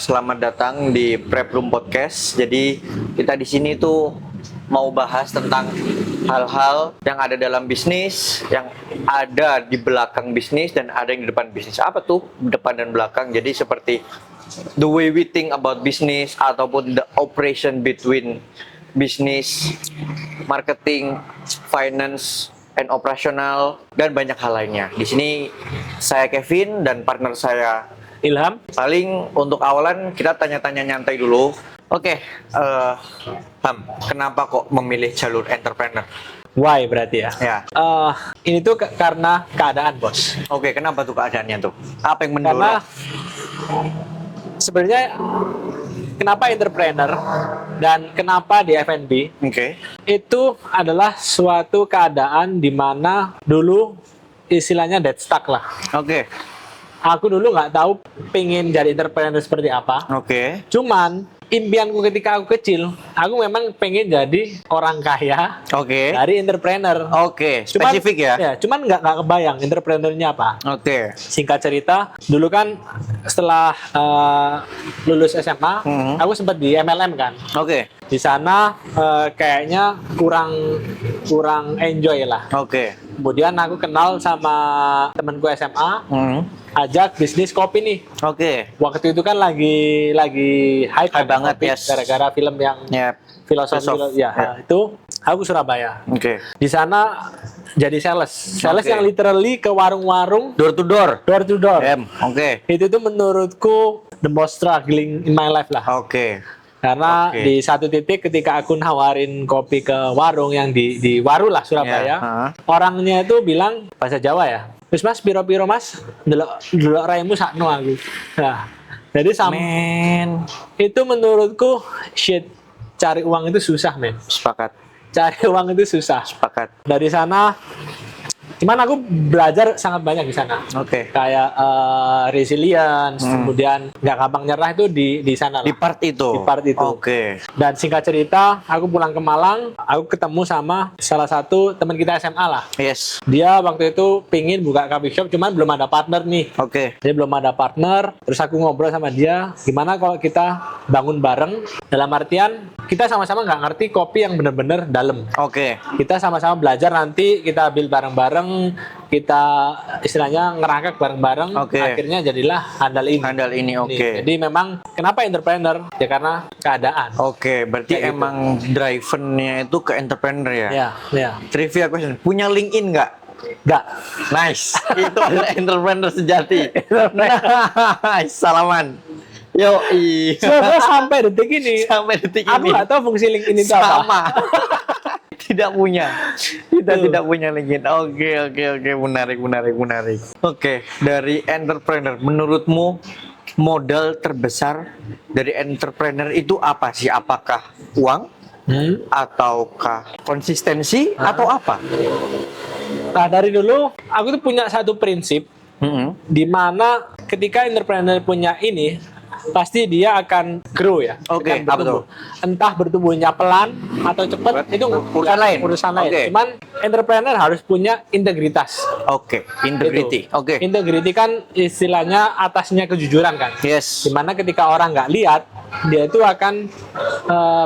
selamat datang di Prep Room Podcast. Jadi kita di sini tuh mau bahas tentang hal-hal yang ada dalam bisnis, yang ada di belakang bisnis dan ada yang di depan bisnis. Apa tuh depan dan belakang? Jadi seperti the way we think about business ataupun the operation between business, marketing, finance, and operational dan banyak hal lainnya. Di sini saya Kevin dan partner saya Ilham. Paling untuk awalan kita tanya-tanya nyantai dulu. Oke, Ham, kenapa kok memilih jalur entrepreneur? Why berarti ya? Ya. Ini tuh karena keadaan, bos. Oke, kenapa tuh keadaannya tuh? Apa yang Karena mendorong? sebenarnya kenapa entrepreneur dan kenapa di F&B Oke. itu adalah suatu keadaan di mana dulu istilahnya dead stuck lah. Oke. Aku dulu nggak tahu pengen jadi entrepreneur seperti apa. Oke. Cuman impianku ketika aku kecil, aku memang pengen jadi orang kaya Oke. dari entrepreneur. Oke, spesifik ya? Ya, cuman nggak kebayang entrepreneurnya apa. Oke. Singkat cerita, dulu kan setelah lulus SMA, aku sempat di MLM kan. Oke. Di sana kayaknya kurang enjoy lah. Oke. Kemudian aku kenal sama temanku SMA, ajak bisnis kopi nih. Oke. Waktu itu kan lagi hype Hype banget, kopi, yes. gara-gara film yang Yep. filosofi Ya. itu aku Surabaya. Oke. Di sana jadi sales Oke. yang literally ke warung-warung Door to door. door to door. Oke. Itu tuh menurutku the most struggling in my life lah. Oke. Karena Oke. di satu titik ketika aku nawarin kopi ke warung yang di Waru lah Surabaya, Ya, orangnya itu bilang bahasa Jawa ya. Terus mas, piro-piro mas, delok raimu sakno aku. Nah, jadi Men. itu menurutku shit, cari uang itu susah men. Sepakat. Cari uang itu susah. Sepakat. Dari sana, cuman aku belajar sangat banyak di sana. Oke. Kayak resilience, kemudian nggak gampang nyerah itu di sana lah. Di part itu. Di part itu. Oke. Dan singkat cerita, aku pulang ke Malang, aku ketemu sama salah satu teman kita SMA lah. Yes. Dia waktu itu pingin buka coffee shop, cuman belum ada partner nih. Oke. Dia belum ada partner, terus aku ngobrol sama dia, gimana kalau kita bangun bareng, dalam artian kita sama-sama nggak ngerti kopi yang bener-bener dalam. Oke. Kita sama-sama belajar, nanti kita build bareng-bareng, kita istilahnya ngerangkak bareng-bareng, Oke. akhirnya jadilah handal ini. Handal ini, oke. Nih, jadi memang kenapa entrepreneur? Ya karena keadaan. Oke, berarti Kayak gitu. emang driven-nya itu ke entrepreneur ya? Ya, ya. Trivia question, punya LinkedIn nggak? Nggak. Nice, itu adalah entrepreneur sejati. Nice, salaman. Yoi. Sebenarnya sampai detik ini, Sampai detik aku ini. nggak tahu fungsi LinkedIn itu apa. Sama. Tidak punya. Kita Tuh. tidak punya LinkedIn. Oke. Menarik. Oke, dari entrepreneur, menurutmu modal terbesar dari entrepreneur itu apa sih? Apakah uang? Ataukah konsistensi? Atau apa? Nah, dari dulu aku tuh punya satu prinsip di mana ketika entrepreneur punya ini pasti dia akan grow ya. Oke, akan apa bertumbuh. Entah bertumbuhnya pelan atau cepat itu Urusan lain. Urusan lain. Oke. Cuman entrepreneur harus punya integritas. Oke, integrity. Itu. Oke. Integrity kan istilahnya atasnya kejujuran kan. Yes. Dimana ketika orang nggak lihat, dia itu akan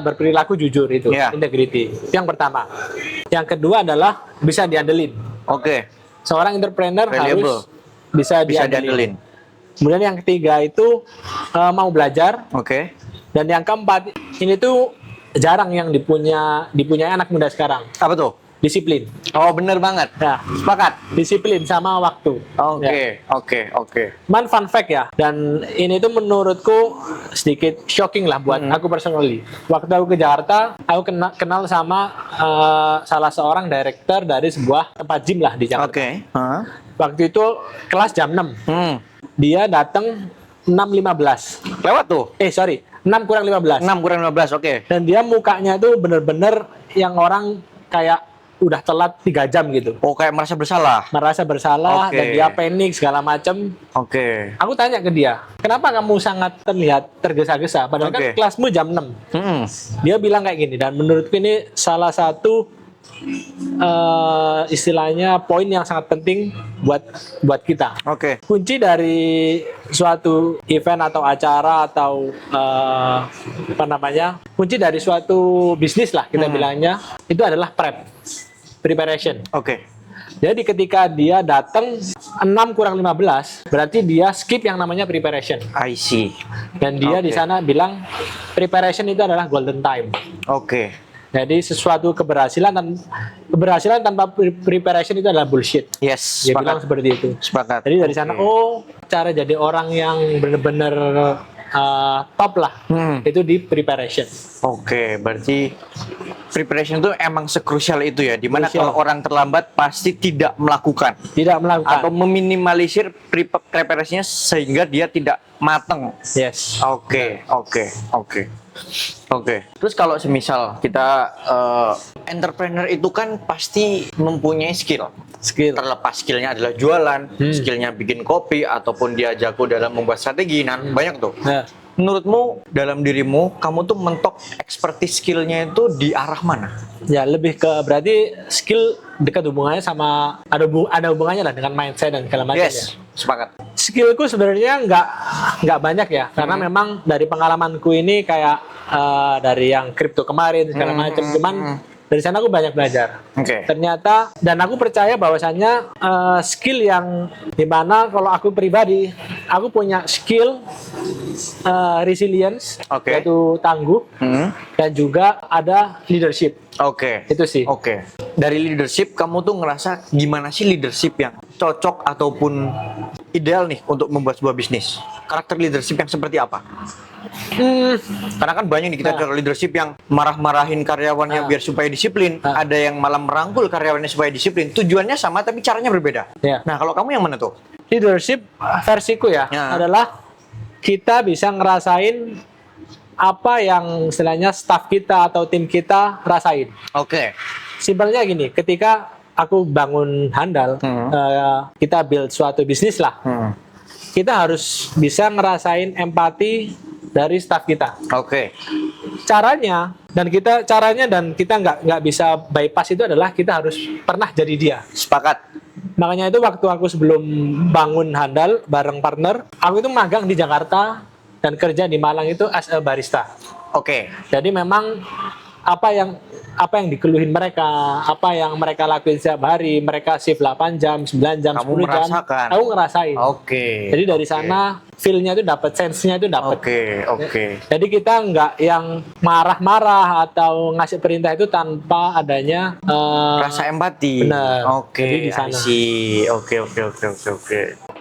berperilaku jujur itu. Yeah. Integrity. Itu yang pertama. Yang kedua adalah bisa diandelin. Oke. Seorang entrepreneur Reliable. harus bisa Bisa diandelin. diandelin. Kemudian yang ketiga itu mau belajar. Oke. Dan yang keempat, ini tuh jarang yang dipunyai anak muda sekarang. Apa tuh? Disiplin. Oh, bener banget. Ya, Sepakat. disiplin sama waktu. Ya. Oke. Man, fun fact ya, dan ini tuh menurutku sedikit shocking lah buat aku personally. Waktu aku ke Jakarta, aku kenal sama salah seorang director dari sebuah tempat gym lah di Jakarta. Oke. Waktu itu kelas jam 6. Dia datang 6.15. Lewat tuh. Sorry, 6 kurang 15. 6 kurang 15, oke. Dan dia mukanya tuh bener-bener yang orang kayak udah telat 3 jam gitu. Oh, kayak merasa bersalah. Merasa bersalah Oke. dan dia panik segala macem. Oke. Aku tanya ke dia, kenapa kamu sangat terlihat tergesa-gesa? Padahal Oke. kan kelasmu jam 6. Dia bilang kayak gini, dan menurutku ini salah satu istilahnya poin yang sangat penting buat kita. Oke. Kunci dari suatu event atau acara atau apa namanya, kunci dari suatu bisnis lah kita bilangnya, itu adalah preparation. Oke. Jadi ketika dia datang 6 kurang 15, berarti dia skip yang namanya preparation. I see. Dan dia di Oke. sana bilang preparation itu adalah golden time. Oke. Jadi sesuatu keberhasilan tanpa preparation itu adalah bullshit. Yes, Dia bilang sepakat. seperti itu. Sepakat. Jadi dari sana, Oke. cara jadi orang yang benar-benar top lah, itu di preparation. Oke, berarti preparation itu emang sekrusial itu ya, dimana Krusial. kalau orang terlambat pasti tidak melakukan Tidak melakukan. atau meminimalisir preparasinya sehingga dia tidak mateng. Yes. Oke. Terus kalau semisal kita entrepreneur itu kan pasti mempunyai skill. Terlepas skillnya adalah jualan, skillnya bikin kopi, ataupun dia jago dalam membuat strategi, nah banyak tuh. Nah, Menurutmu dalam dirimu, kamu tuh mentok expertise skillnya itu di arah mana? ya lebih ke berarti skill dekat hubungannya sama ada hubungannya lah dengan mindset dan segala macam ya. Yes, sepakat. Skillku sebenarnya nggak banyak ya, karena memang dari pengalamanku ini kayak dari yang kripto kemarin segala macam, cuman dari sana aku banyak belajar. Oke. Ternyata, dan aku percaya bahwasannya skill yang dimana kalau aku pribadi, aku punya skill resilience, Oke. yaitu tangguh, dan juga ada leadership. Oke. Itu sih. Oke. Dari leadership, kamu tuh ngerasa gimana sih leadership yang cocok ataupun ideal nih untuk membuat sebuah bisnis? Karakter leadership yang seperti apa? Karena kan banyak nih kita contoh leadership yang marah-marahin karyawannya biar supaya disiplin. Ada yang malah merangkul karyawannya supaya disiplin. Tujuannya sama tapi caranya berbeda. Ya. Nah, kalau kamu yang mana tuh? Leadership versiku ya, Ya. adalah kita bisa ngerasain apa yang istilahnya staff kita atau tim kita rasain. Oke. Simpelnya gini, ketika aku bangun handal, kita build suatu bisnis lah, kita harus bisa ngerasain empati dari staff kita. Oke. Caranya dan kita nggak bisa bypass itu adalah kita harus pernah jadi dia. Sepakat. Makanya itu waktu aku sebelum bangun handal bareng partner, aku itu magang di Jakarta dan kerja di Malang itu as a barista. Oke. Jadi memang apa yang dikeluhin mereka, apa yang mereka lakuin setiap hari, mereka shift 8 jam, 9 jam, Kamu 10 jam, merasakan. aku ngerasain. Oke. Jadi dari sana feel-nya itu dapat, sense-nya itu dapat. Oke. Jadi kita nggak yang marah-marah atau ngasih perintah itu tanpa adanya Rasa empati. benar. Oke. Jadi di sana. I see. Oke.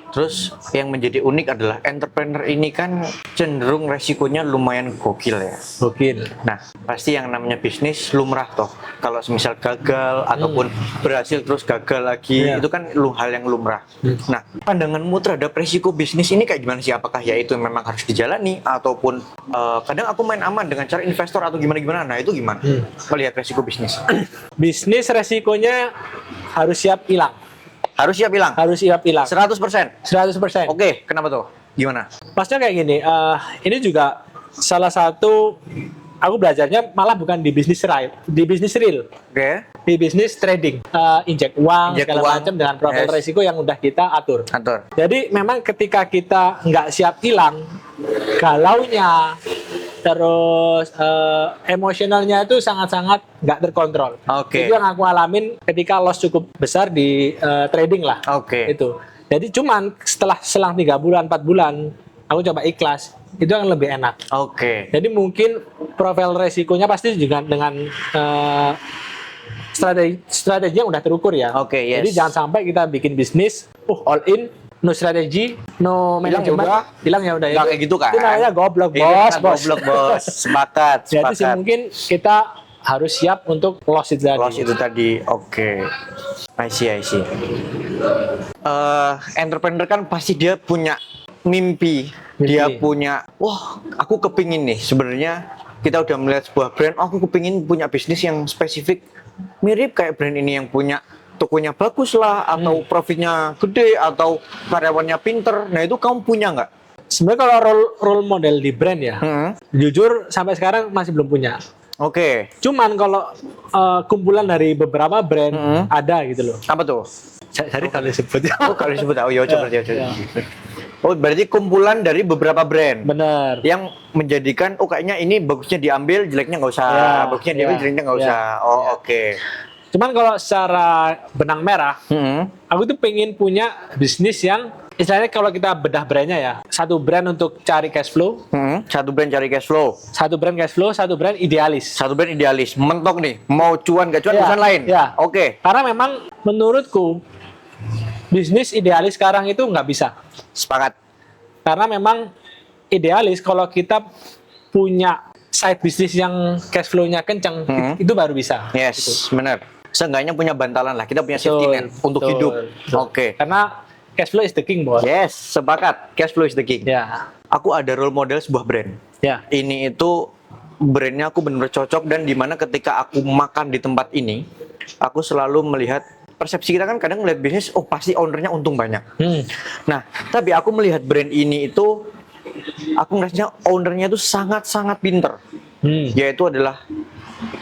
Terus yang menjadi unik adalah entrepreneur ini kan cenderung resikonya lumayan gokil ya. Gokil. Nah, pasti yang namanya bisnis lumrah toh. Kalau semisal gagal ataupun berhasil terus gagal lagi, Iya. itu kan hal yang lumrah. Nah, pandanganmu terhadap resiko bisnis ini kayak gimana sih? Apakah ya itu memang harus dijalani ataupun kadang aku main aman dengan cara investor atau gimana? Nah, itu gimana? Melihat resiko bisnis. Bisnis resikonya harus siap hilang. Harus siap bilang. Harus siap hilang. 100%. 100%. Oke, kenapa tuh? Gimana? Maksudnya kayak gini, ini juga salah satu aku belajarnya malah bukan di bisnis real, Oke. di bisnis trading, injek uang Injek segala uang. macam dengan profil Yes. resiko yang udah kita atur. Atur. Jadi memang ketika kita nggak siap hilang, galaunya, terus emosionalnya itu sangat-sangat nggak terkontrol. Oke. Itu yang aku alamin ketika loss cukup besar di trading lah. Oke. Itu. Jadi cuman setelah selang 3 bulan, 4 bulan, aku coba ikhlas. Itu yang lebih enak. Oke. Jadi mungkin profil resikonya pasti juga dengan strategi yang udah terukur ya. Oke, yes. Jadi jangan sampai kita bikin bisnis, all in, no strategi, no Hilang manajemen, ya udah. hilang ya udah. Nggak kayak gitu kan? Itu namanya goblok, Itu bos, kan bos. goblok, bos. Sepakat. Jadi sih mungkin kita harus siap untuk loss itu tadi. Loss itu tadi. Oke. I see. Entrepreneur kan pasti dia punya mimpi. Dia punya, wah, aku kepingin nih sebenarnya kita udah melihat sebuah brand, aku kepingin punya bisnis yang spesifik mirip kayak brand ini yang punya tokonya bagus lah, atau profitnya gede, atau karyawannya pinter. Nah itu kamu punya nggak? Sebenarnya kalau role model di brand ya, jujur sampai sekarang masih belum punya. Oke. Cuman kalau kumpulan dari beberapa brand ada gitu loh. Apa tuh? Jadi kalau disebut ya. Oh, kalau disebut, oh iya, coba. Ya. Oh, berarti kumpulan dari beberapa brand Bener. yang menjadikan, oh kayaknya ini bagusnya diambil, jeleknya nggak usah. Ya, Bagusnya diambil, ya, jeleknya nggak ya, usah. Oh, ya. oke. Cuman kalau secara benang merah, aku tuh pengen punya bisnis yang istilahnya kalau kita bedah brandnya ya, satu brand untuk cari cash flow, Satu brand cari cash flow, satu brand cash flow, satu brand idealis. satu brand idealis, mentok nih, mau cuan gak cuan Ya, urusan lain. ya. Oke, Karena memang menurutku bisnis idealis sekarang itu nggak bisa. sepakat. Karena memang idealis kalau kita punya side bisnis yang cash flow-nya kenceng, itu baru bisa. Yes, benar. Seenggaknya punya bantalan lah, kita punya safety net untuk betul, hidup. betul. Oke. Karena cash flow is the king, bos. Yes, sepakat. Cash flow is the king. Ya, Aku ada role model sebuah brand. ya, Ini itu brandnya aku benar-benar cocok, dan dimana ketika aku makan di tempat ini, aku selalu melihat persepsi kita kan kadang melihat bisnis, oh pasti ownernya untung banyak. Nah, tapi aku melihat brand ini itu, aku ngerasanya ownernya itu sangat-sangat pinter, yaitu adalah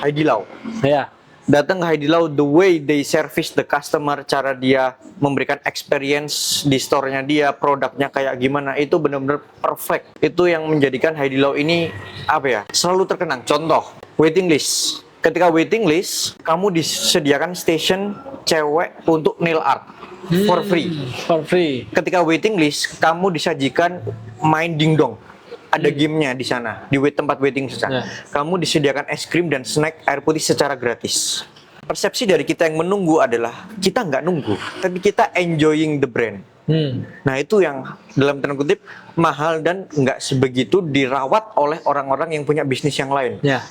Heidi Lau. ya, Datang ke Heidi Lau, the way they service the customer, cara dia memberikan experience di store-nya dia, produknya kayak gimana, itu benar-benar perfect. Itu yang menjadikan Heidi Lau ini apa ya, selalu terkenang. Contoh, waiting list. Ketika waiting list, kamu disediakan station cewek untuk nail art for free. for free. Ketika waiting list, kamu disajikan main dingdong. Ada gamenya di sana, di tempat waiting sana. Ya. Kamu disediakan es krim dan snack air putih secara gratis. Persepsi dari kita yang menunggu adalah kita nggak nunggu, tapi kita enjoying the brand. Nah, itu yang dalam tanda kutip mahal dan nggak sebegitu dirawat oleh orang-orang yang punya bisnis yang lain. Ya,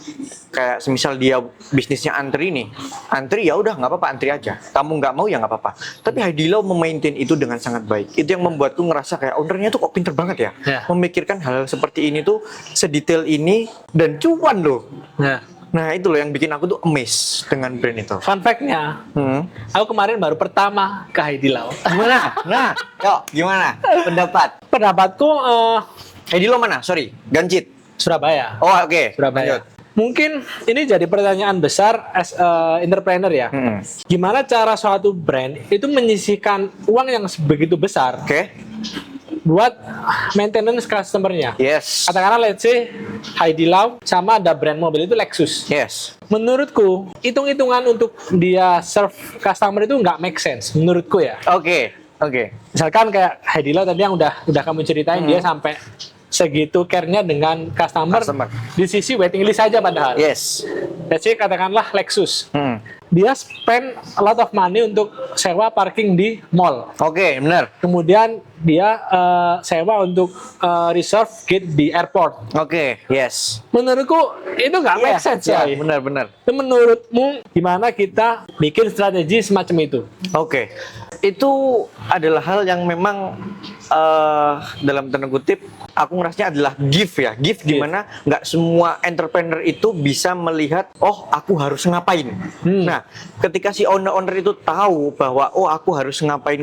Kayak semisal dia bisnisnya antri nih, antri ya udah nggak apa-apa, antri aja. Kamu nggak mau ya nggak apa-apa. Tapi Heidi Lau memaintain itu dengan sangat baik. Itu yang membuatku ngerasa kayak ownernya tuh kok pinter banget ya, Ya. memikirkan hal seperti ini tuh sedetail ini dan cuan loh. ya. Nah itu loh yang bikin aku tuh amazed dengan brand itu. Fun fact-nya, aku kemarin baru pertama ke Heidi Lau. Gimana? Nah, yuk gimana pendapat? Pendapatku Heidi Lau mana? Sorry, Gancit. Surabaya. Oh oke. Surabaya. Lanjut. Mungkin ini jadi pertanyaan besar as a entrepreneur ya. Gimana cara suatu brand itu menyisihkan uang yang begitu besar Oke. buat maintenance customer-nya? Yes. Katakanlah let's say Heidi Lau sama ada brand mobil itu Lexus. Yes. Menurutku, hitung-hitungan untuk dia serve customer itu nggak make sense menurutku ya. Oke. Oke. Misalkan kayak Heidi Lau tadi yang udah kamu ceritain, dia sampai segitu care-nya dengan customer, Customer. di sisi waiting list saja padahal. Yes. Let's say katakanlah Lexus. Dia spend a lot of money untuk sewa parking di mall. Oke, benar. Kemudian dia sewa untuk reserve gate di airport. Oke, yes. Menurutku itu nggak make sense ya. Iya, benar-benar. Itu menurutmu gimana kita bikin strategi semacam itu? Oke, itu adalah hal yang memang dalam tanda kutip aku ngerasanya adalah gift ya, gift di mana nggak semua entrepreneur itu bisa melihat, oh aku harus ngapain. Nah, ketika si owner itu tahu bahwa oh aku harus ngapain,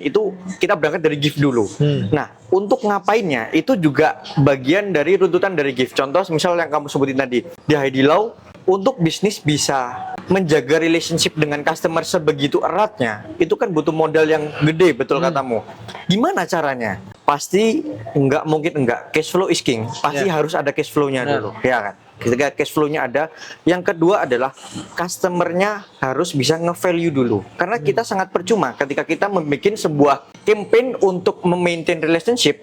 itu kita berangkat dari gift dulu. Nah, untuk ngapainnya itu juga bagian dari runtutan dari gift. Contoh, misal yang kamu sebutin tadi di Heidi Lau, untuk bisnis bisa menjaga relationship dengan customer sebegitu eratnya, itu kan butuh modal yang gede, betul katamu. Gimana caranya? Pasti nggak mungkin enggak. Cash flow is king. Pasti harus ada cash flow-nya dulu, ya kan? Ketika cash flow-nya ada, yang kedua adalah customer-nya harus bisa nge-value dulu. Karena kita sangat percuma ketika kita membuat sebuah campaign untuk memaintain relationship,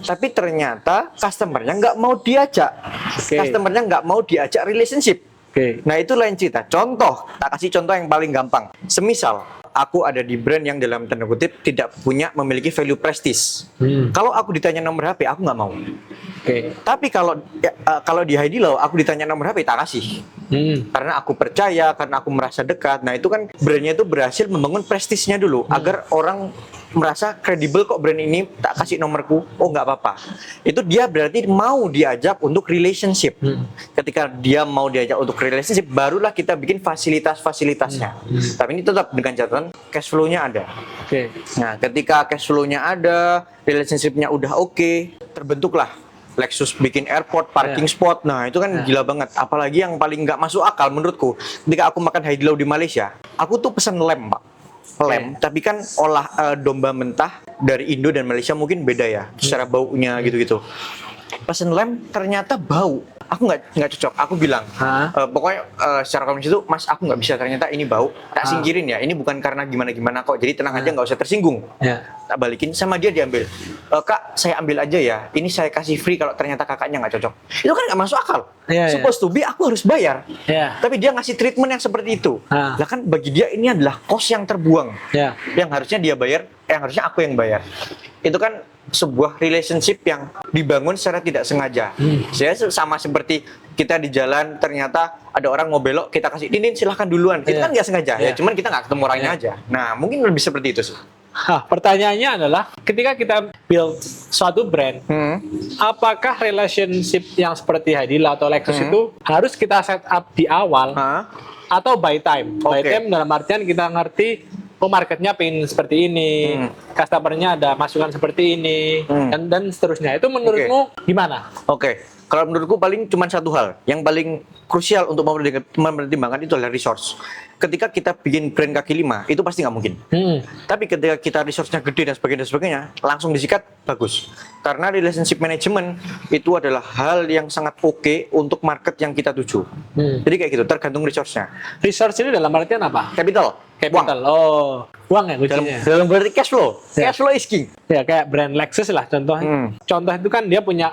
tapi ternyata customer-nya nggak mau diajak. Customer-nya nggak mau diajak relationship. Nah itu lain cerita. Contoh, tak kasih contoh yang paling gampang. Semisal aku ada di brand yang dalam tanda kutip tidak memiliki value prestige. Kalau aku ditanya nomor HP, aku nggak mau. Tapi kalau di Heidi Lau aku ditanya nomor HP, tak kasih. Karena aku percaya, karena aku merasa dekat. Nah itu kan brandnya itu berhasil membangun prestisnya dulu agar orang merasa kredibel kok brand ini, tak kasih nomorku, oh nggak apa-apa. Itu dia berarti mau diajak untuk relationship. Ketika dia mau diajak untuk relationship, barulah kita bikin fasilitas-fasilitasnya. Tapi ini tetap dengan catatan cash flow-nya ada. Nah, ketika cash flow-nya ada, relationship-nya udah oke, terbentuklah Lexus bikin airport, parking spot. Nah, itu kan gila banget. Apalagi yang paling nggak masuk akal menurutku, ketika aku makan Haidilau di Malaysia, aku tuh pesen lem, Pak. Lem, tapi kan domba mentah dari Indo dan Malaysia mungkin beda ya, secara baunya gitu-gitu. Pesen lem ternyata bau. Aku nggak cocok. Aku bilang, pokoknya secara komunikasi itu, Mas, aku nggak bisa, ternyata ini bau. Tak singkirin ya. Ini bukan karena gimana-gimana kok. Jadi tenang aja, nggak usah tersinggung. Tak balikin sama dia, diambil. Kak, saya ambil aja ya. Ini saya kasih free kalau ternyata kakaknya nggak cocok. Itu kan nggak masuk akal. Supposed to be aku harus bayar. Tapi dia ngasih treatment yang seperti itu. Lah kan bagi dia ini adalah cost yang terbuang. Yang harusnya dia bayar, yang harusnya aku yang bayar. Itu kan sebuah relationship yang dibangun secara tidak sengaja. Saya sama seperti kita di jalan, ternyata ada orang mau belok, kita kasih ini silahkan duluan. Itu kan nggak sengaja, ya cuman kita nggak ketemu orangnya aja. Nah, mungkin lebih seperti itu sih. Pertanyaannya adalah, ketika kita build suatu brand, apakah relationship yang seperti Haidilau atau Lexus itu harus kita set up di awal atau by time? By time dalam artian kita ngerti, marketnya pengen seperti ini, customer-nya ada masukan seperti ini, dan seterusnya. Itu menurutmu gimana? Kalau menurutku paling cuma satu hal yang paling krusial untuk mempertimbangkan itu adalah resource. Ketika kita bikin brand kaki lima, itu pasti nggak mungkin. Tapi ketika kita resource-nya gede dan sebagainya, langsung disikat, bagus. Karena relationship management itu adalah hal yang sangat oke untuk market yang kita tuju. Jadi kayak gitu, tergantung resource-nya. Resource ini dalam artian apa? Capital. Uang ya kuncinya. Dalam berarti cash flow. Cash flow is king. Ya kayak brand Lexus lah contohnya. Contoh itu kan dia punya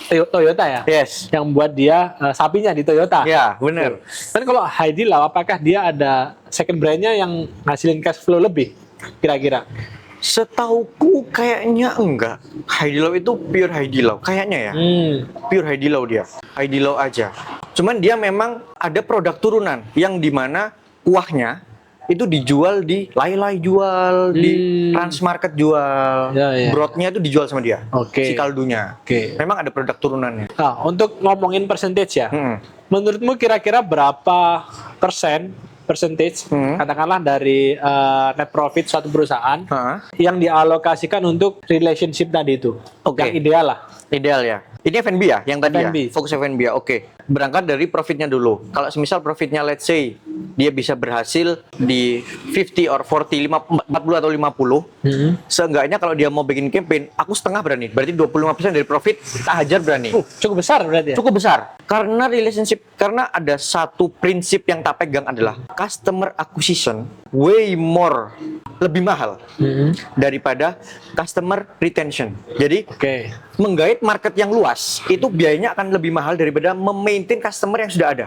Toyota ya. Yang buat dia sapinya di Toyota. Ya, benar. Dan kalau Haidilau, apakah dia ada second brandnya yang ngasilin cash flow lebih kira-kira? Setauku kayaknya enggak. Haidilau itu pure Haidilau kayaknya ya. Pure Haidilau dia. Haidilau aja. Cuman dia memang ada produk turunan yang dimana kuahnya itu dijual di Lai jual, di Transmarket jual, broadnya itu dijual sama dia, si kaldunya. Memang ada produk turunannya. Nah, untuk ngomongin percentage ya, menurutmu kira-kira berapa percentage, katakanlah dari net profit suatu perusahaan yang dialokasikan untuk relationship tadi itu, yang ideal lah? Ideal ya. Ini F&B ya, yang tadi F&B. ya, fokus F&B ya, Berangkat dari profitnya dulu. Kalau semisal profitnya let's say dia bisa berhasil di 50 or 40, 40 atau 50, seenggaknya kalau dia mau bikin campaign, aku setengah berani. Berarti 25% dari profit, tak hajar berani. Cukup besar berarti ya? Cukup besar. Karena relationship, karena ada satu prinsip yang tak pegang adalah customer acquisition way more, lebih mahal daripada customer retention. Jadi, menggait market yang luas, itu biayanya akan lebih mahal daripada memaintain customer yang sudah ada.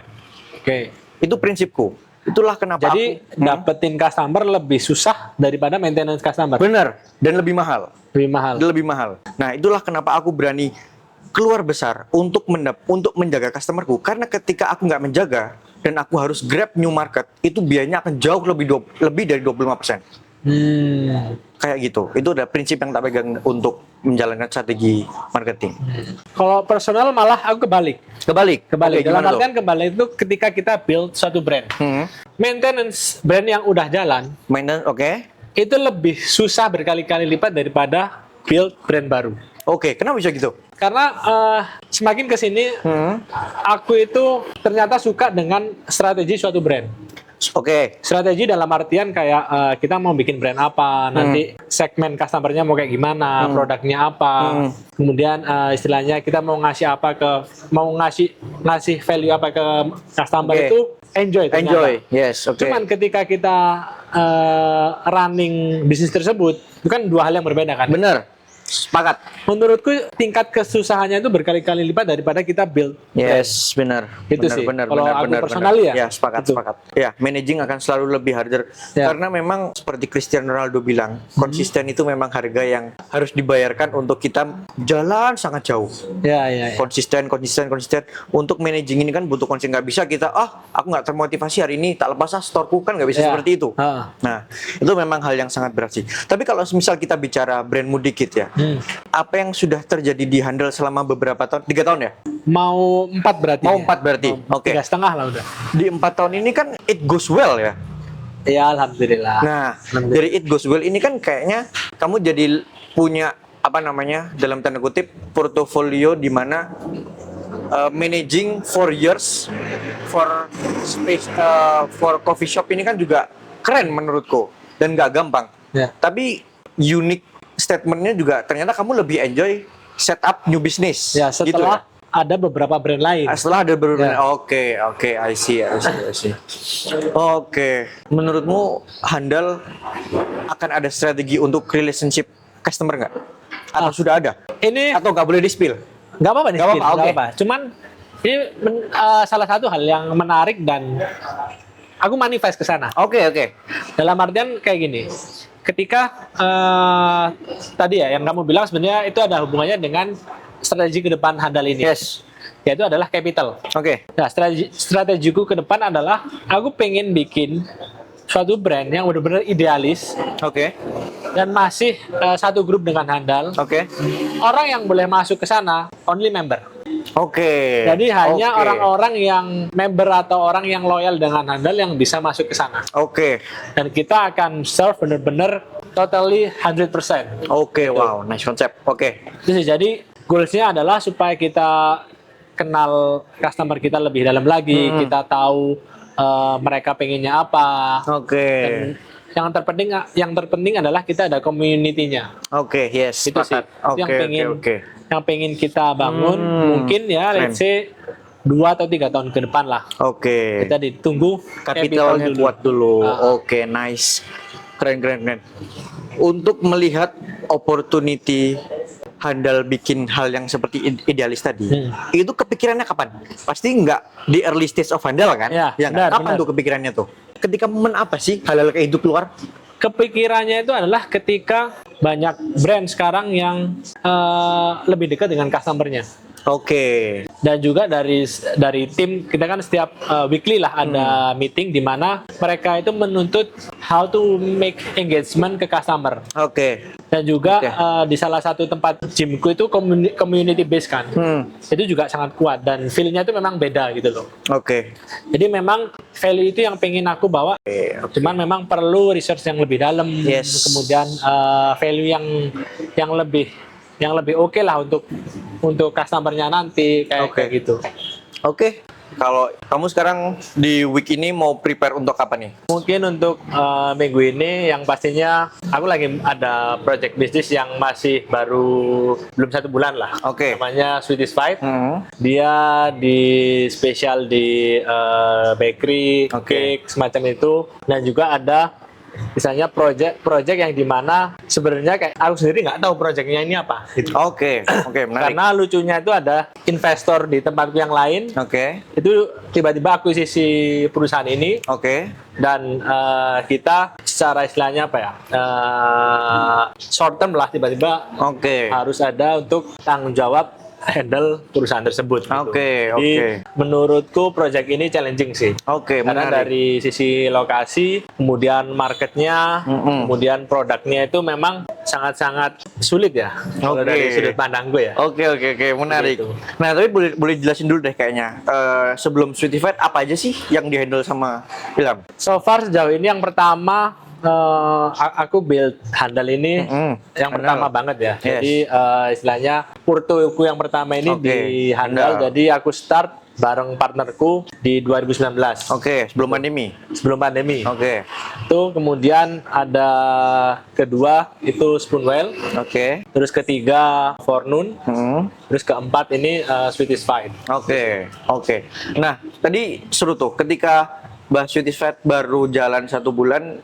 Itu prinsipku. Itulah kenapa jadi dapetin customer lebih susah daripada maintenance customer. Benar, dan lebih mahal. Lebih mahal. Nah, itulah kenapa aku berani keluar besar untuk menjaga customerku. Karena ketika aku nggak menjaga dan aku harus grab new market, itu biayanya akan jauh lebih dari 25%. Kayak gitu. Itu udah prinsip yang tak pegang untuk menjalankan strategi marketing. Kalau personal malah aku kebalik. Dalam artian kebalik itu ketika kita build suatu brand. Maintenance brand yang udah jalan. Itu lebih susah berkali-kali lipat daripada build brand baru. Kenapa bisa gitu? Karena semakin kesini aku itu ternyata suka dengan strategi suatu brand. Strategi dalam artian kayak kita mau bikin brand apa, nanti segmen customer-nya mau kayak gimana, produknya apa, kemudian istilahnya kita mau ngasih value apa ke customer itu enjoy. Cuman ketika kita running bisnis tersebut, itu kan dua hal yang berbeda kan? Bener. Sepakat. Menurutku tingkat kesusahannya itu berkali-kali lipat daripada kita build. Benar. Itu sih. Kalau aku personal ya. Ya, sepakat. Ya, managing akan selalu lebih harder. Karena memang seperti Cristiano Ronaldo bilang, konsisten itu memang harga yang harus dibayarkan untuk kita jalan sangat jauh. Konsisten. Untuk managing ini kan butuh konsisten. Nggak bisa kita, aku nggak termotivasi hari ini, tak lepas storeku, kan nggak bisa seperti itu. Nah, itu memang hal yang sangat berat sih. Tapi kalau misal kita bicara brandmu dikit ya, apa yang sudah terjadi di Handle selama beberapa tahun? 3 tahun ya? Mau 4 berarti. 3,5 lah udah. Di 4 tahun ini kan it goes well ya? Ya, alhamdulillah. Nah, dari it goes well ini kan kayaknya kamu jadi punya apa namanya, dalam tanda kutip portofolio di mana managing 4 years for space for coffee shop ini kan juga keren menurutku dan nggak gampang. Ya. Tapi unique statementnya juga ternyata kamu lebih enjoy setup new business. Ya, gitu setelah ada beberapa brand lain. setelah ada beberapa. Ya. Oke, I see. Oke, menurutmu Handal akan ada strategi untuk relationship customer nggak? Atau sudah ada? Ini Atau nggak boleh di-spill? nggak apa-apa nih, Nggak apa-apa, nggak oke. apa-apa. Cuman ini salah satu hal yang menarik dan aku manifest ke sana. Oke. Dalam artian kayak gini, ketika tadi ya yang kamu bilang sebenarnya itu ada hubungannya dengan strategi ke depan Handal ini. Yes. Yaitu adalah capital. Oke. Nah, strategiku ke depan adalah aku pengen bikin suatu brand yang benar-benar idealis Oke. dan masih satu grup dengan Handal. Oke. Orang yang boleh masuk ke sana only member. Oke. Jadi hanya Oke. orang-orang yang member atau orang yang loyal dengan Handal yang bisa masuk ke sana. Oke. Dan kita akan serve benar-benar totally 100%. Oke, wow, nice konsep. Oke. Itu sih, jadi goals-nya adalah supaya kita kenal customer kita lebih dalam lagi, kita tahu mereka pengennya apa. Oke. Dan yang terpenting adalah kita ada community-nya. Oke, yes. Itu sih sepakat. itu yang Oke, pengen oke. yang pengen kita bangun. Mungkin ya keren. let's say 2 atau 3 tahun ke depan lah. Oke. Kita ditunggu Kapitalnya dulu. kuat dulu. Ah. Oke, nice. Keren. Untuk melihat opportunity Handal bikin hal yang seperti idealis tadi, itu kepikirannya kapan? Pasti nggak di early stage of Handal kan? Ya, nggak? benar, Kapan benar. tuh kepikirannya tuh? Ketika momen apa sih hal-hal kayak itu keluar? Kepikirannya itu adalah ketika banyak brand sekarang yang lebih dekat dengan customer-nya. Oke. Dan juga dari tim kita kan setiap weekly lah ada meeting di mana mereka itu menuntut how to make engagement ke customer. Oke. Dan juga Oke. di salah satu tempat gymku itu community based kan. Itu juga sangat kuat dan feel-nya itu memang beda gitu loh. Oke. Jadi memang value itu yang pengen aku bawa. Cuman memang perlu research yang lebih dalam. Yes. Kemudian value yang lebih oke lah untuk customer-nya nanti kayak gitu. Oke. Kalau kamu sekarang di week ini mau prepare untuk apa nih? Mungkin untuk minggu ini yang pastinya aku lagi ada project bisnis yang masih baru belum 1 bulan lah. Oke. Namanya Sweeties Fight. Hmm. Dia di spesial di bakery, Oke. cake semacam itu, dan juga ada misalnya project yang dimana sebenarnya kayak aku sendiri nggak tahu projectnya ini apa gitu. Oke, menarik. Karena lucunya itu ada investor di tempatku yang lain Oke. itu tiba-tiba akuisisi perusahaan ini Oke. dan kita secara istilahnya apa ya, short term lah, tiba-tiba Oke. harus ada untuk tanggung jawab handle perusahaan tersebut gitu. Oke, Jadi oke. menurutku project ini challenging sih. Oke, Karena menarik. dari sisi lokasi, kemudian marketnya, kemudian produknya itu memang sangat-sangat sulit ya. Kalau Oke. dari sudut pandang gue ya. Oke, menarik. Begitu. Nah, tapi boleh jelasin dulu deh kayaknya. Sebelum Sweetie Fight apa aja sih yang dihandle sama Ilham? So far sejauh ini yang pertama aku build Handal ini yang Handal. pertama banget ya. Yes. Jadi istilahnya portoku yang pertama ini Oke, di Handal. Handal. Jadi aku start bareng partnerku di 2019 Oke, sebelum pandemi. sebelum pandemi. Oke. Itu kemudian ada kedua itu Spoonwell, Oke. terus ketiga Forenoon, terus keempat ini Sweeties Fight. Oke. Nah, tadi seru tuh ketika bahas Sweeties Fight baru jalan 1 bulan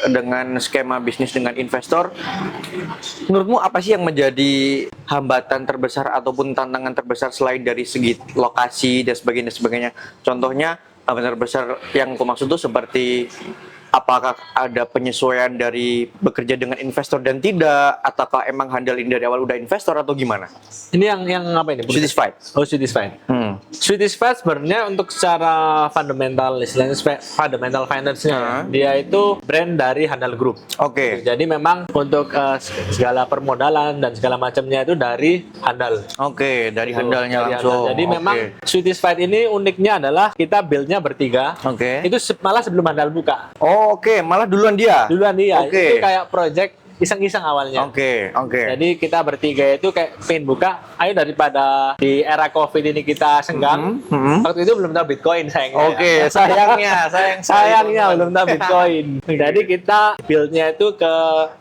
dengan skema bisnis dengan investor. Menurutmu apa sih yang menjadi hambatan terbesar ataupun tantangan terbesar selain dari segi lokasi dan sebagainya? Contohnya hambatan terbesar yang aku maksud tuh seperti apakah ada penyesuaian dari bekerja dengan investor dan tidak, ataukah emang handalin dari awal udah investor atau gimana? Ini yang apa ini? Sweeties Fight. Oh, Sweeties Fight. Sweeties Fight sebenarnya untuk secara fundamental, istilahnya fundamental finance-nya, dia itu brand dari Handal Group. Oke. Jadi memang untuk segala permodalan dan segala macamnya itu dari Handal. Oke, dari handalnya Dari langsung. Handal. Jadi Oke. memang Sweeties Fight ini uniknya adalah kita build-nya bertiga. Oke. Itu malah sebelum Handal buka. Oh, oke, malah duluan dia. Duluan dia. Oke. Itu kayak project iseng-iseng awalnya. Oke. Jadi kita bertiga itu kayak pengen buka, ayo daripada di era COVID ini kita senggang. Waktu itu belum tahu Bitcoin sayangnya. Oke, sayangnya Belum tahu Bitcoin. Jadi kita build-nya itu ke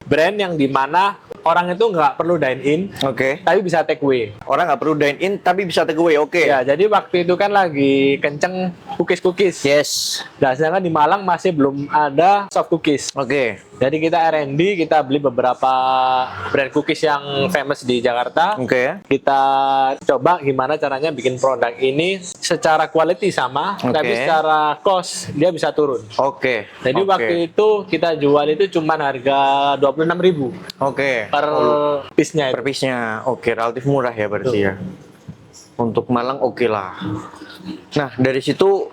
brand yang dimana orang itu nggak perlu dine in, Oke. tapi bisa take away. Orang nggak perlu dine in tapi bisa take away. Oke. Ya, jadi waktu itu kan lagi kenceng cookies. Yes. Nah, sedangkan di Malang masih belum ada soft cookies. Oke. Jadi kita R&D, kita beli beberapa brand cookies yang famous di Jakarta. Oke. Kita coba gimana caranya bikin produk ini secara quality sama, Oke. tapi secara cost dia bisa turun. Oke. Jadi waktu itu kita jual itu cuma harga 26.000 Oke. per piece-nya itu. Per piece-nya. Oke, relatif murah ya berarti ya. Untuk Malang oke lah. Nah, dari situ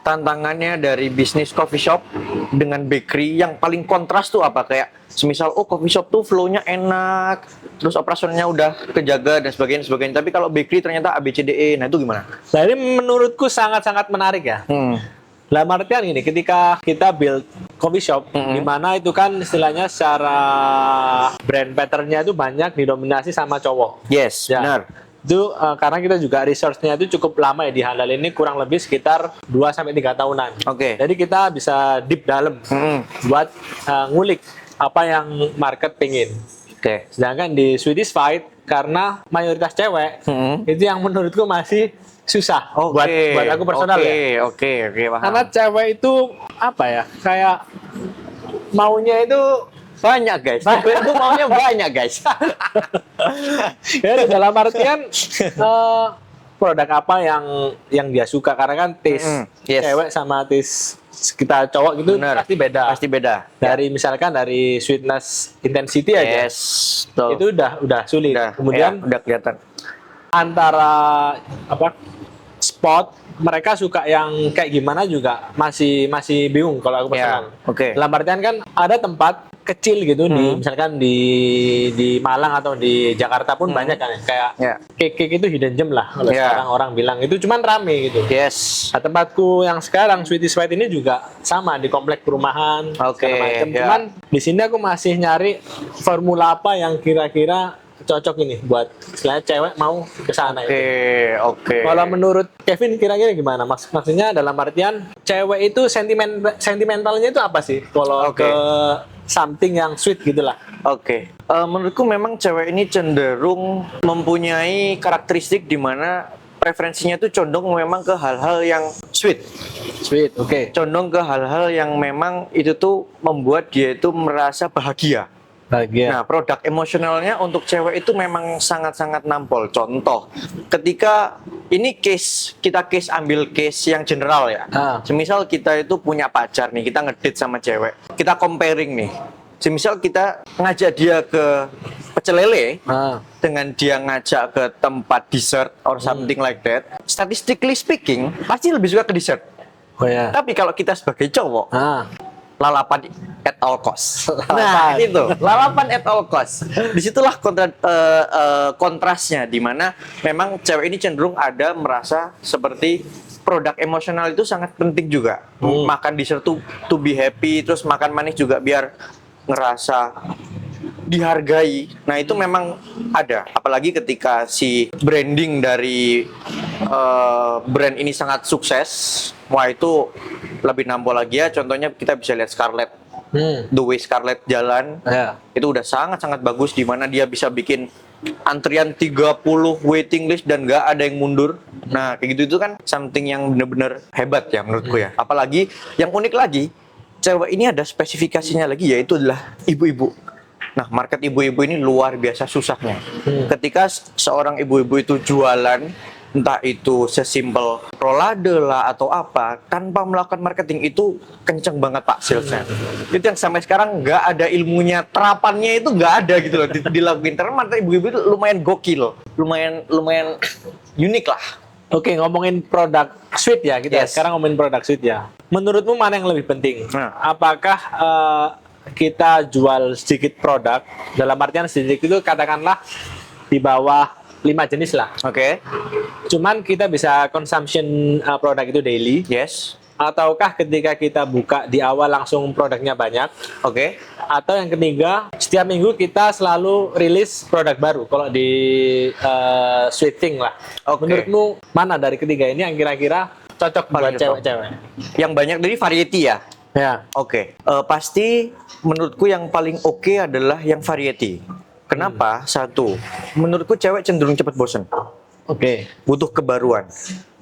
tantangannya dari bisnis coffee shop dengan bakery yang paling kontras tuh apa? Kayak semisal coffee shop tuh flow-nya enak, terus operasionalnya udah kejaga dan sebagainya. Tapi kalau bakery ternyata ABCDE, nah itu gimana? Nah, ini menurutku sangat-sangat menarik ya. Dalam artian gini, ketika kita build coffee shop, di mana itu kan istilahnya secara brand pattern-nya itu banyak didominasi sama cowok. Yes, Ya. benar. Itu karena kita juga research-nya itu cukup lama ya di handal ini, kurang lebih sekitar 2-3 tahunan. Oke. Jadi kita bisa deep dalam buat ngulik apa yang market pingin. Oke. Sedangkan di Swedish Fight, karena mayoritas cewek, itu yang menurutku masih susah buat aku personal ya. Oke, paham. Karena cewek itu apa ya, kayak maunya itu Banyak guys. Cewek itu maunya banyak guys. ya dalam artian produk apa yang dia suka, karena kan taste Yes. cewek sama taste kita cowok gitu Bener. pasti beda. Pasti beda. Dari misalkan dari sweetness intensity aja. Yes. Betul. Itu udah sulit. Kemudian udah kelihatan. antara apa spot mereka suka yang kayak gimana juga masih bingung kalau aku personal. Oke. Dalam artian kan ada tempat kecil gitu di misalkan di Malang atau di Jakarta pun banyak kan kayak cake itu hidden gem lah kalau sekarang orang bilang, itu cuman rame gitu. Yes. Nah, tempatku yang sekarang Sweeties White ini juga sama di komplek perumahan segala macam. Cuman di sini aku masih nyari formula apa yang kira-kira cocok ini buat istilahnya cewek mau ke sana. Oke. Kalau menurut Kevin kira-kira gimana? Maksudnya dalam artian cewek itu sentimentalnya itu apa sih? Kalau ke something yang sweet gitulah. Oke. Menurutku memang cewek ini cenderung mempunyai karakteristik di mana preferensinya tuh condong memang ke hal-hal yang sweet. Sweet, oke. Condong ke hal-hal yang memang itu tuh membuat dia itu merasa bahagia. Bahagia. Nah, produk emosionalnya untuk cewek itu memang sangat-sangat nampol. Contoh, ketika ini kita ambil case yang general ya. Semisal kita itu punya pacar nih, kita ngedate sama cewek. Kita comparing nih. Semisal kita ngajak dia ke pecel lele, dengan dia ngajak ke tempat dessert or something like that. Statistically speaking, pasti lebih suka ke dessert. Oh ya. Tapi kalau kita sebagai cowok, lalapan at all cost. Nah, itu lalapan at all cost. Disitulah kontrasnya, di mana memang cewek ini cenderung ada merasa seperti produk emosional itu sangat penting juga. Makan dessert to be happy, terus makan manis juga biar ngerasa dihargai. Nah, itu memang ada. Apalagi ketika si branding dari brand ini sangat sukses, wah itu lebih nampol lagi ya. Contohnya kita bisa lihat Scarlett. The way Scarlett jalan, itu udah sangat-sangat bagus, di mana dia bisa bikin antrian 30 waiting list dan nggak ada yang mundur. Nah, kayak gitu itu kan something yang bener-bener hebat ya menurutku ya. Apalagi yang unik lagi, cewek ini ada spesifikasinya lagi, yaitu adalah ibu-ibu. Nah, market ibu-ibu ini luar biasa susahnya. Ketika seorang ibu-ibu itu jualan, entah itu sesimpel rolade lah atau apa, tanpa melakukan marketing itu kenceng banget Pak salesnya. Itu yang sampai sekarang nggak ada ilmunya, terapannya itu nggak ada gitu loh dilakuin. Karena market ibu-ibu itu lumayan gokil, lumayan unik lah. Oke, ngomongin produk sweet ya kita. Sekarang ngomongin produk sweet ya. Menurutmu mana yang lebih penting? Apakah kita jual sedikit produk, dalam artian sedikit itu katakanlah di bawah 5 jenis lah. Oke. Cuman kita bisa consumption produk itu daily. Yes. ataukah ketika kita buka di awal langsung produknya banyak, Oke. atau yang ketiga setiap minggu kita selalu rilis produk baru kalau di Sweeting lah. Oke. Menurutmu mana dari ketiga ini yang kira-kira cocok buat Paling cocok. cewek-cewek? Yang banyak dari variety ya. Ya. Oke. Pasti menurutku yang paling oke adalah yang variety. Kenapa? Satu, menurutku cewek cenderung cepat bosen. Oke. Butuh kebaruan.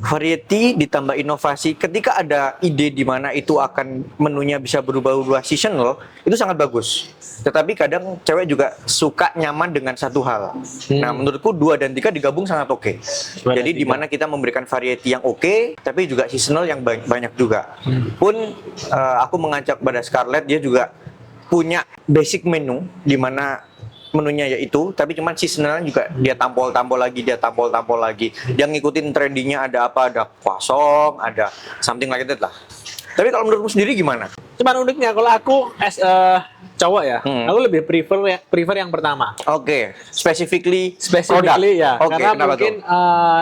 Variety ditambah inovasi. Ketika ada ide di mana itu akan menunya bisa berubah-ubah seasonal, itu sangat bagus. Tetapi kadang cewek juga suka nyaman dengan satu hal. Nah, menurutku 2 dan 3 digabung sangat oke. Dua dan Jadi di tiga. mana kita memberikan variety yang oke, tapi juga seasonal yang banyak juga. Pun aku mengajak pada Scarlett, dia juga punya basic menu di mana menunya yaitu, tapi cuman seasonalnya juga dia tampol-tampol lagi, dia ngikutin trendinya, ada apa, ada croissant, ada something like that lah. Tapi kalau menurutmu sendiri gimana? Cuman uniknya kalau aku as a cowok ya, aku lebih prefer yang pertama. Oke, specifically Specifically ya, Oke, karena kenapa mungkin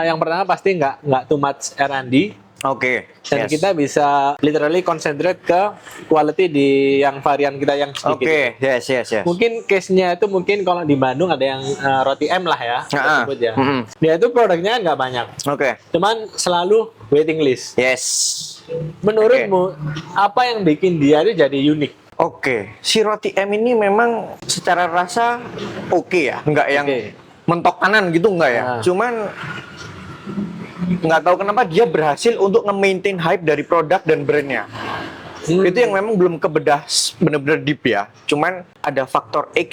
yang pertama pasti nggak too much R&D. Oke, Dan yes. kita bisa literally concentrate ke quality di yang varian kita yang sedikit. Oke, yes. Mungkin case-nya itu mungkin kalau di Bandung ada yang roti M lah ya, kita Ah, sebut ya. mm-mm. Dia itu produknya nggak banyak, Oke, cuman selalu waiting list. yes. Menurutmu apa yang bikin dia itu jadi unik? Oke, si roti M ini memang secara rasa oke ya, nggak yang Oke. mentok kanan gitu nggak ya. Nah. Cuman nggak tahu kenapa dia berhasil untuk nge-maintain hype dari produk dan brandnya. Itu yang memang belum kebedah bener-bener deep ya. Cuman ada faktor X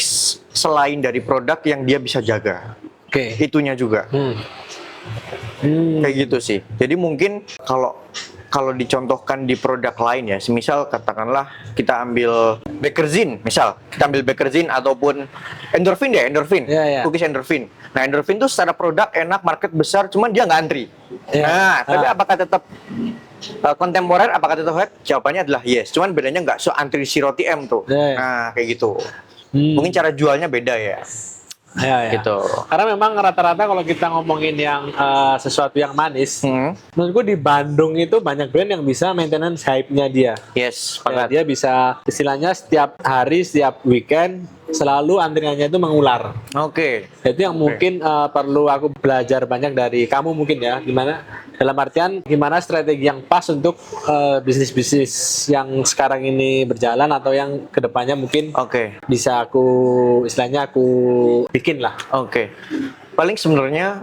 selain dari produk yang dia bisa jaga. Oke. Itunya juga. Kayak gitu sih. Jadi mungkin kalau dicontohkan di produk lain ya, semisal katakanlah kita ambil Bakerzin, misal kita ambil Bakerzin ataupun endorfin, Iya. cookies endorfin. Nah, endorfin tuh secara produk enak, market besar, cuman dia nggak antri. Iya. Nah, tapi Ah. apakah tetap kontemporer, apakah tetap hype? Jawabannya adalah yes. Cuman bedanya nggak so antri si roti M tuh. Iya. Nah, kayak gitu. Mungkin cara jualnya beda ya. Ya. Gitu. Karena memang rata-rata kalau kita ngomongin yang sesuatu yang manis, Hmm. menurutku di Bandung itu banyak brand yang bisa maintenance hype-nya dia. Yes, Ya, banget. dia bisa istilahnya setiap hari, setiap weekend selalu antriannya itu mengular. Oke. Itu yang mungkin perlu aku belajar banyak dari kamu mungkin ya, gimana dalam artian gimana strategi yang pas untuk bisnis-bisnis yang sekarang ini berjalan atau yang kedepannya mungkin Oke. bisa istilahnya aku bikin lah. Oke. Paling sebenarnya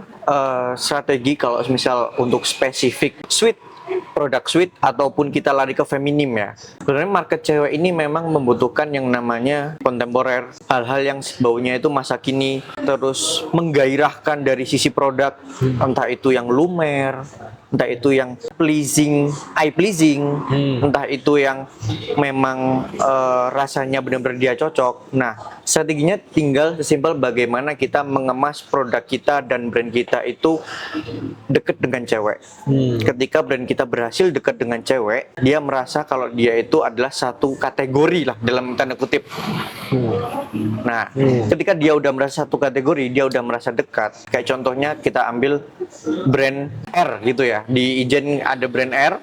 strategi kalau misal untuk spesifik produk sweet ataupun kita lari ke feminim ya. Sebenarnya market cewek ini memang membutuhkan yang namanya kontemporer, hal-hal yang baunya itu masa kini, terus menggairahkan dari sisi produk, entah itu yang lumer, entah itu yang eye pleasing, entah itu yang memang rasanya benar-benar dia cocok. Nah, strateginya tinggal sesimpel bagaimana kita mengemas produk kita dan brand kita itu dekat dengan cewek. Ketika brand kita berhasil dekat dengan cewek, dia merasa kalau dia itu adalah satu kategori lah dalam tanda kutip. Nah, ketika dia udah merasa satu kategori, dia udah merasa dekat. Kayak contohnya kita ambil brand R gitu ya. Di Ijen ada brand R.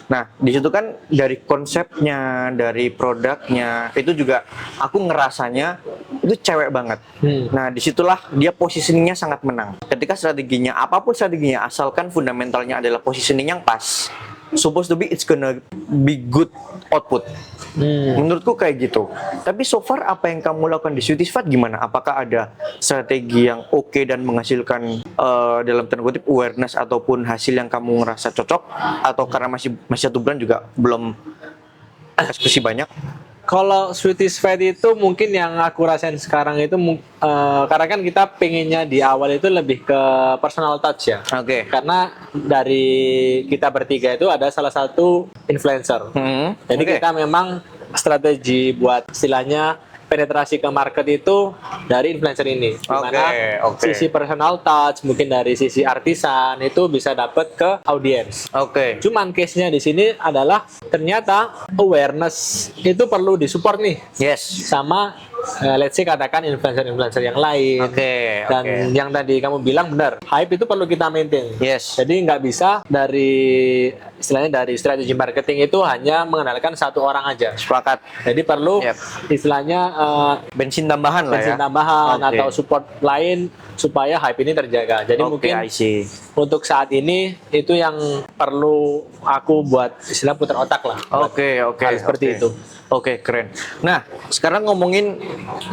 Nah, di situ kan dari konsepnya, dari produknya, itu juga aku ngerasanya itu cewek banget. Nah, disitulah dia positioningnya sangat menang. Ketika strateginya, apapun strateginya, asalkan fundamentalnya adalah positioning yang pas, supposed to be it's gonna be good output. Menurutku kayak gitu. Tapi so far apa yang kamu lakukan di Sweeties Fat gimana? Apakah ada strategi yang oke dan menghasilkan dalam tanda kutip awareness ataupun hasil yang kamu ngerasa cocok? Atau karena masih 1 bulan juga belum eksekusi banyak? Kalau Sweeties Fat itu mungkin yang aku rasain sekarang itu karena kan kita pengennya di awal itu lebih ke personal touch ya. Oke. Karena dari kita bertiga itu ada salah satu influencer. Jadi Oke. kita memang strategi buat istilahnya penetrasi ke market itu dari influencer ini. Dimana Oke. sisi personal touch, mungkin dari sisi artisan itu bisa dapat ke audiens. Oke. Cuman case-nya di sini adalah ternyata awareness itu perlu disupport nih Yes. sama let's say katakan influencer-influencer yang lain. Oke, Dan oke. yang tadi kamu bilang benar, hype itu perlu kita maintain. Yes. Jadi nggak bisa istilahnya dari strategi marketing itu hanya mengandalkan satu orang aja. Sepakat. Jadi perlu Yep. istilahnya Bensin tambahan lah ya. bensin tambahan Oke. atau support lain supaya hype ini terjaga. Jadi Oke, mungkin I see. untuk saat ini itu yang perlu aku buat istilah putar otak lah. buat Oke, oke. hal seperti oke. itu. Oke, keren. Nah, sekarang ngomongin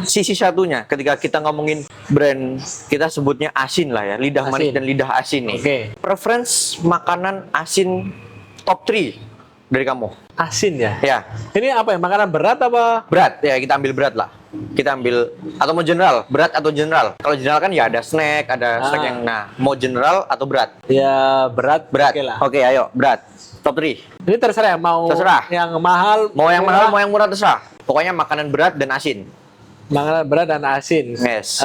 sisi satunya. Ketika kita ngomongin brand, kita sebutnya asin lah ya. Lidah manis Asin. dan lidah asin nih. Oke. Preference makanan asin top 3 dari kamu? Asin ya. Ya, Ini apa ya? Makanan berat apa? berat. Ya, kita ambil berat lah. Kita ambil, atau mau general? Berat atau general? Kalau general kan ya ada snack, ada snack yang, nah, mau general atau berat? Ya berat. Berat. Oke lah. Oke, ayo, berat. Top 3. Ini terserah ya, mau Terserah. yang mahal, Mau yang mahal, murah. mau yang murah terserah. Pokoknya makanan berat dan asin. Makanan berat dan asin. Yes.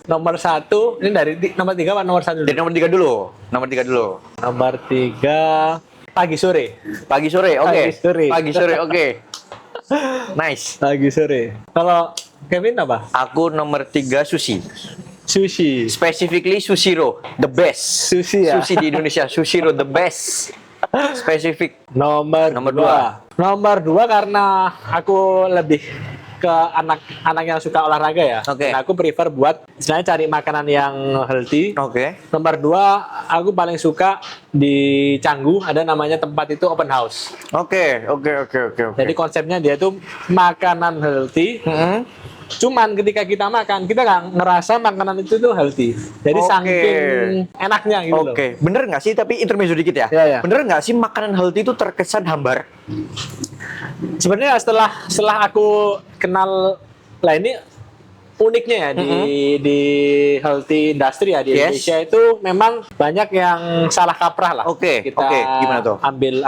Nomor 1, ini dari nomor 3 apa nomor 1 Dari dulu? nomor 3 dulu. Nomor 3 dulu. Nomor 3 pagi sore. Pagi sore, oke. Pagi sore. Pagi sore, oke. Nice. Pagi sore. Kalau Kevin apa? Aku nomor 3 sushi. Sushi. Specifically Sushiro, the best. Sushi ya? Sushi di Indonesia, Sushiro the best. Spesifik. Nomor Nomor 2. Nomor 2 karena aku lebih ke anak yang suka olahraga ya. Oke. Dan aku prefer buat istilahnya cari makanan yang healthy. Oke. Nomor 2, aku paling suka di Canggu ada namanya tempat itu open house. Oke. Jadi konsepnya dia tuh makanan healthy. Mm-hmm. Cuman ketika kita makan, kita nggak ngerasa makanan itu tuh healthy. Jadi Oke. saking enaknya gitu loh. Oke, bener nggak sih? Tapi intermezzo dikit ya. Iya, iya. Bener nggak sih makanan healthy itu terkesan hambar? Sebenarnya setelah aku kenal lah ini uniknya ya di healthy industry ya di Yes. Indonesia itu memang banyak yang salah kaprah lah. Oke, Kita oke. Gimana tuh? ambil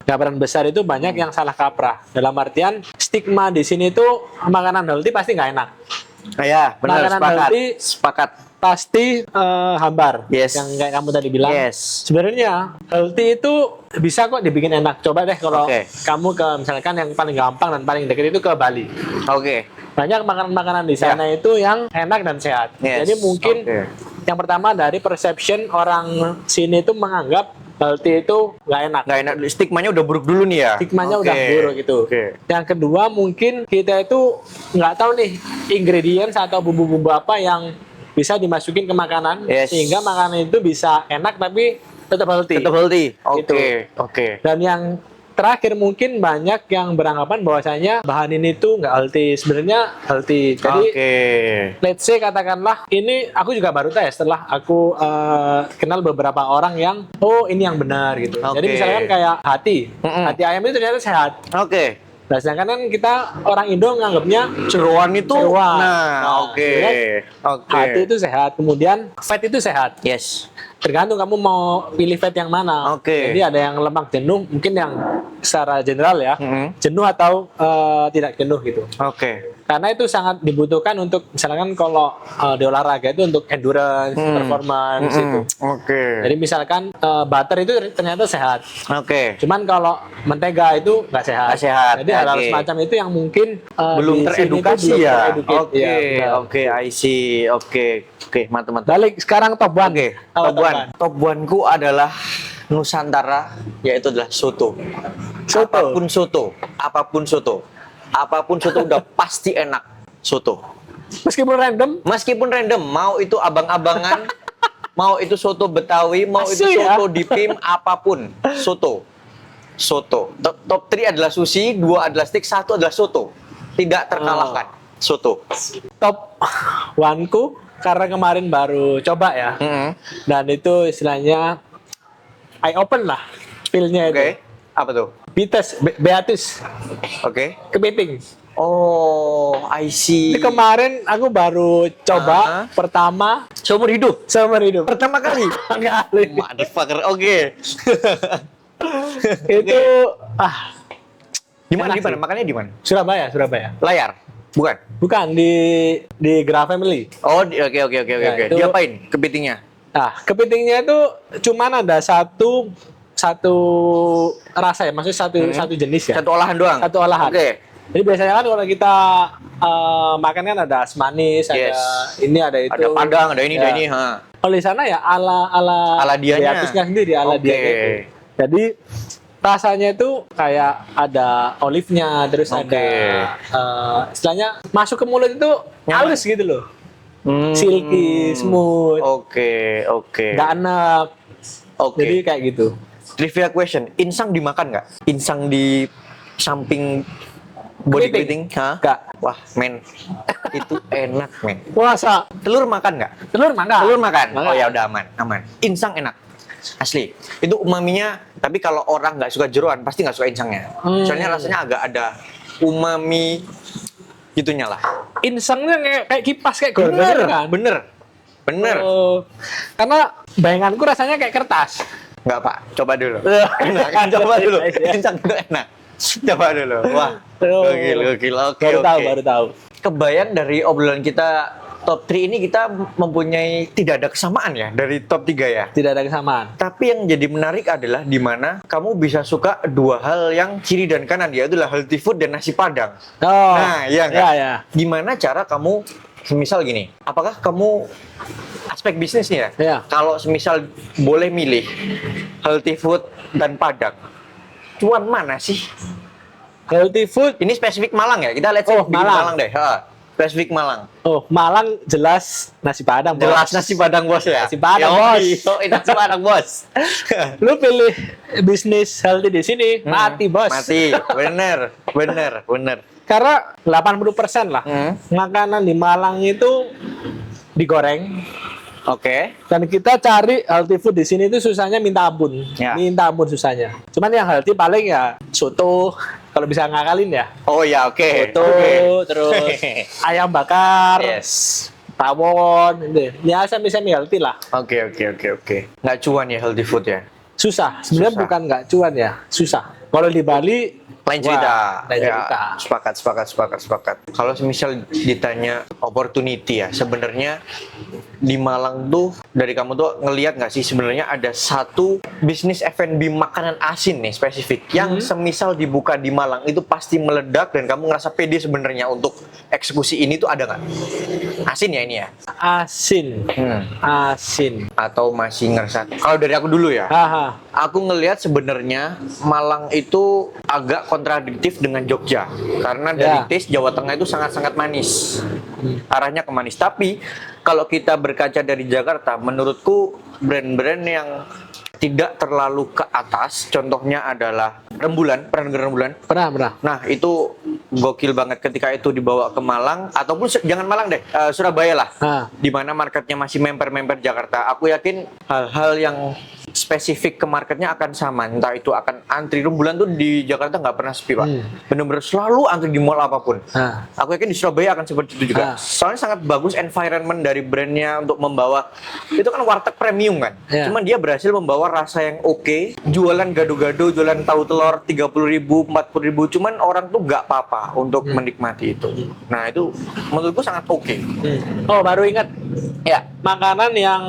gambaran besar itu banyak yang salah kaprah. Dalam artian stigma di sini tuh makanan healthy pasti nggak enak. Nah, ya, benar. Makanan Sepakat. healthy Sepakat. Pasti hambar. Yes. Yang kayak kamu tadi bilang. Yes. Sebenarnya healthy itu bisa kok dibikin enak. Coba deh kalau Oke. kamu ke misalkan yang paling gampang dan paling dekat itu ke Bali. Oke. Banyak makanan-makanan di sana itu yang enak dan sehat. Yes. Jadi mungkin Oke. yang pertama dari perception orang sini itu menganggap healthy itu nggak enak. Nggak enak. Stigmanya udah buruk dulu nih ya. Stigmanya Oke. udah buruk gitu. Oke. Yang kedua mungkin kita itu nggak tahu nih ingredients atau bumbu-bumbu apa yang bisa dimasukin ke makanan Yes. sehingga makanan itu bisa enak tapi tetap healthy. Tetap healthy. Oke. Gitu. Oke. Dan yang terakhir mungkin banyak yang beranggapan bahwasanya bahan ini tuh nggak healthy. Sebenarnya healthy. Jadi Oke. let's say katakanlah ini aku juga baru tahu ya setelah aku kenal beberapa orang yang ini yang benar gitu. Jadi Oke. misalkan kayak hati ayam itu ternyata sehat. Oke. Nah, sedangkan kan kita orang Indo nganggapnya Jeroan itu. Jeroan. Nah, Nah, oke. ya Oke. hati itu sehat, kemudian fat itu sehat. Yes. Tergantung kamu mau pilih fat yang mana. Oke. Jadi ada yang lemak jenuh, mungkin yang secara general ya, Mhm. jenuh atau tidak jenuh gitu. Oke. Karena itu sangat dibutuhkan untuk misalkan kalau di olahraga itu untuk endurance, performance itu. Oke. Jadi misalkan butter itu ternyata sehat. Oke. Cuman kalau mentega itu nggak sehat. Nggak sehat, Jadi hal-hal oke. semacam itu yang mungkin Belum di sini tuh teredukasi belum ya. tereducate. Oke. Iya, benar. Oke, I see. Oke. Oke, mantap. Balik sekarang top one. Oke, Apa top one. Top one-ku adalah Nusantara, yaitu adalah soto. Soto. Apapun soto, apapun soto, apapun soto udah pasti enak soto. Meskipun random, Meskipun random, mau itu abang-abangan, mau itu soto Betawi, mau itu Asli ya? soto dipim, apapun soto. Soto. Top 3 adalah sushi, 2 adalah steak, 1 adalah soto. Tidak terkalahkan. Soto. top one-ku karena kemarin baru coba ya. Mm-hmm. Dan itu istilahnya eye open lah feel-nya Oke. itu. Apa tuh? Beatus, Oke. kepiting. Oh, I see. Itu kemarin aku baru coba pertama Seumur hidup. seumur hidup. Pertama kali. Kali. Motherfucker. Oke. Itu Di mana? Enak Di mana? sih. Makannya di mana? Surabaya. Layar. Bukan. Bukan di Gra Family. Oh, oke. Ya, itu- Diapain kepitingnya? Nah, kepitingnya itu cuman ada satu rasa ya, maksudnya satu jenis ya. Satu olahan doang. Satu olahan. Oke. Jadi biasanya kan kalau kita makan kan ada asmanis, Yes. ada ini, ada itu. Ada padang, ada ini, Ya. ada ini. Ha. Kalau di sana ya ala dianya. Beatusnya sendiri, ala Oke. dianya itu. Jadi rasanya itu kayak ada olive-nya, terus Oke. ada istilahnya masuk ke mulut itu halus gitu loh. Silky, smooth, Oke. nggak enak. Oke. Jadi kayak gitu. Trivia question, insang dimakan nggak? Insang di samping body Keriting? keriting? Hah? Nggak. Wah, men. Itu enak, men. Puasa, Telur makan nggak? telur mana? Telur makan. Makan. Oh ya udah aman. Insang enak. Asli. Itu umaminya, tapi kalau orang nggak suka jeroan, pasti nggak suka insangnya. Soalnya rasanya agak ada umami gitunya lah. Insangnya kayak kipas, kayak goreng gitu kan? Bener. Oh, karena bayanganku rasanya kayak kertas. Nggak, Pak. Coba dulu. Enak kan? Coba dulu. Insang itu enak. Coba dulu. Wah. Gokil. Oke. Baru tahu. Kebayang dari obrolan kita top 3 ini kita mempunyai tidak ada kesamaan ya dari top 3 ya. Tidak ada kesamaan. Tapi yang jadi menarik adalah di mana kamu bisa suka dua hal yang kiri dan kanan, yaitu healthy food dan nasi padang. Oh, Nah, iya nggak? ya. Gimana cara kamu, semisal gini, apakah kamu aspek bisnis nih ya? Iya. Kalau semisal boleh milih healthy food dan padang, cuan mana sih? Healthy food. Ini spesifik Malang ya? Kita lihat Oh, bikin Malang. Malang deh. Ha, spesifik Malang. Oh, Malang jelas nasi padang. Bos. Jelas nasi padang bos ya? Nasi padang, Yoi, bos. nasi padang bos. Lu pilih bisnis healthy di sini, mati bos. Mati, bener. Karena 80% lah makanan di Malang itu digoreng. Oke. Dan kita cari healthy food di sini itu susahnya minta ampun. Ya. Minta ampun susahnya. Cuman yang healthy paling ya soto, kalau bisa ngakalin ya. Oh ya, oke. Soto, Oke. terus ayam bakar, Yes. tawon, gitu. Ya semi-semi healthy lah. Oke. Nggak cuan ya healthy food ya? Susah. Sebenarnya Susah. bukan nggak cuan ya, susah. Kalau di Bali Lain cerita. wah, lain Ya, cerita. Sepakat. Kalau semisal ditanya opportunity ya, sebenarnya di Malang tuh dari kamu tuh ngelihat nggak sih sebenarnya ada satu bisnis F&B makanan asin nih spesifik yang semisal dibuka di Malang itu pasti meledak dan kamu ngerasa pede sebenarnya untuk eksekusi ini tuh ada nggak? Asin ya ini ya? Asin. Asin. Atau masih ngerasa? Kalau dari aku dulu ya. Haha. Aku ngelihat sebenarnya Malang itu agak kontradiktif dengan Jogja karena dari Ya. taste Jawa Tengah itu sangat-sangat manis, arahnya ke manis. Tapi kalau kita berkaca dari Jakarta, menurutku brand-brand yang tidak terlalu ke atas, contohnya adalah Rembulan, pernah dengar Rembulan? Pernah. Nah itu gokil banget ketika itu dibawa ke Malang, ataupun jangan Malang deh, Surabaya lah, Nah. di mana marketnya masih member-member Jakarta. Aku yakin hal-hal yang spesifik ke marketnya akan sama, entah itu akan antri. Rembulan tuh di Jakarta nggak pernah sepi, Pak. Bener-bener selalu antri di mall apapun. Nah. Aku yakin di Surabaya akan seperti itu juga. Soalnya sangat bagus environment dari brandnya untuk membawa, itu kan warteg premium kan. Ya. Cuman dia berhasil membawa rasa yang oke, jualan gado-gado, jualan tahu telur 30.000, 40.000, cuman orang tuh nggak apa-apa untuk menikmati itu. Nah itu menurutku sangat oke. Oh, baru ingat. Ya. Makanan yang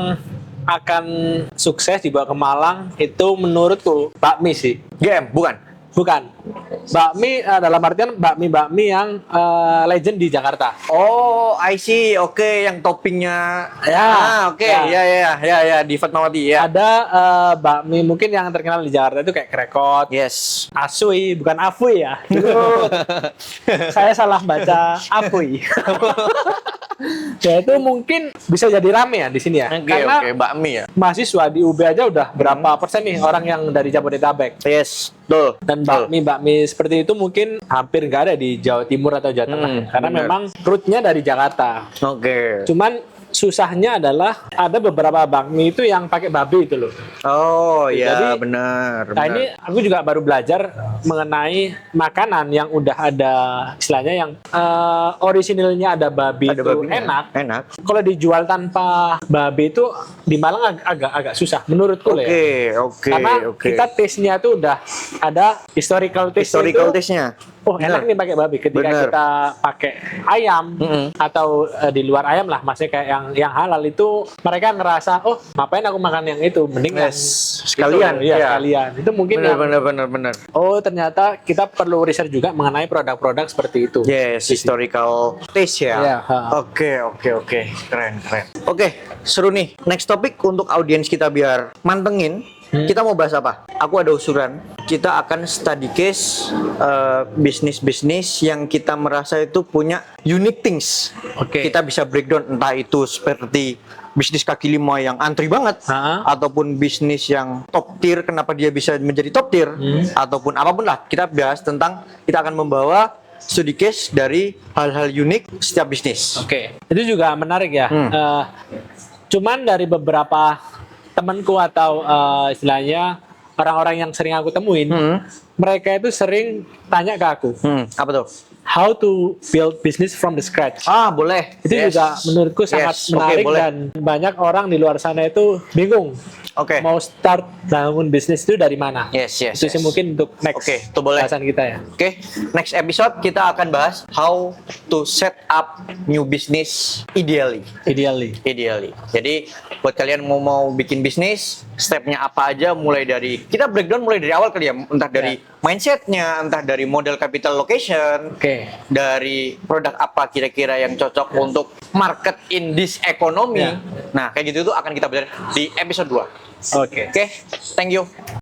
akan sukses dibawa ke Malang itu menurutku bakmi sih. GM bukan? Bukan. Bakmi dalam artian bakmi yang legend di Jakarta. Oh, I see. Oke, yang toppingnya. Ya. Oke. Ya. Ya, di Fatmawati ya. Ada bakmi mungkin yang terkenal di Jakarta itu kayak krekot, Yes. asui, bukan afui ya. Dulu saya salah baca afui. Ya itu mungkin bisa jadi rame ya di sini ya. Karena Oke, bakmi ya. mahasiswa di UB aja udah berapa persen nih orang yang dari Jabodetabek. Yes, betul. Dan bakmi seperti itu mungkin hampir nggak ada di Jawa Timur atau Jawa Tengah. Karena bener. memang rootnya dari Jakarta. Oke. Cuman susahnya adalah ada beberapa bakmi itu yang pakai babi itu loh. Oh, ya Jadi, benar. Nah ini aku juga baru belajar mengenai makanan yang udah ada istilahnya yang orisinilnya ada babi Ada itu babinya. enak. Enak. Kalau dijual tanpa babi itu di Malang agak susah menurutku loh ya. Oke. Karena kita taste-nya tuh udah ada historical taste. Historical taste-nya. oh enak nih pakai babi. Ketika Bener. kita pakai ayam atau di luar ayam lah, maksudnya kayak yang halal itu mereka ngerasa oh ngapain aku makan yang itu, mending yang sekalian, itu, ya iya. sekalian. Itu mungkin Bener, yang bener. oh ternyata kita perlu research juga mengenai produk-produk seperti itu. Yes, historical taste ya. Iya, ha. Oke. Keren. Oke, seru nih. Next topik untuk audiens kita biar mantengin. Kita mau bahas apa? Aku ada usulan. Kita akan study case bisnis-bisnis yang kita merasa itu punya unique things. Oke. Kita bisa breakdown entah itu seperti bisnis kaki lima yang antri banget, Ha. ataupun bisnis yang top tier, kenapa dia bisa menjadi top tier, ataupun apapun lah. Kita bahas tentang, kita akan membawa studi case dari hal-hal unik setiap bisnis. Oke, itu juga menarik ya. Cuman dari beberapa temanku atau istilahnya orang-orang yang sering aku temuin, mereka itu sering tanya ke aku, Apa tuh? how to build business from the scratch. Boleh. Itu Yes. juga menurutku sangat Yes, oke, menarik boleh. dan banyak orang di luar sana itu bingung Oke. mau start bangun bisnis itu dari mana. Yes. Itu sih mungkin untuk next Oke, itu boleh. bahasan kita ya. Oke, next episode kita akan bahas how to set up new business ideally. Ideally. Jadi buat kalian mau bikin bisnis, stepnya apa aja, mulai dari kita breakdown mulai dari awal kali ya, entah dari mindsetnya, entah dari model capital location, Oke. dari produk apa kira-kira yang cocok untuk market in this economy. Ya. Nah, kayak gitu tuh akan kita belajar di episode 2. Oke. Oke, thank you.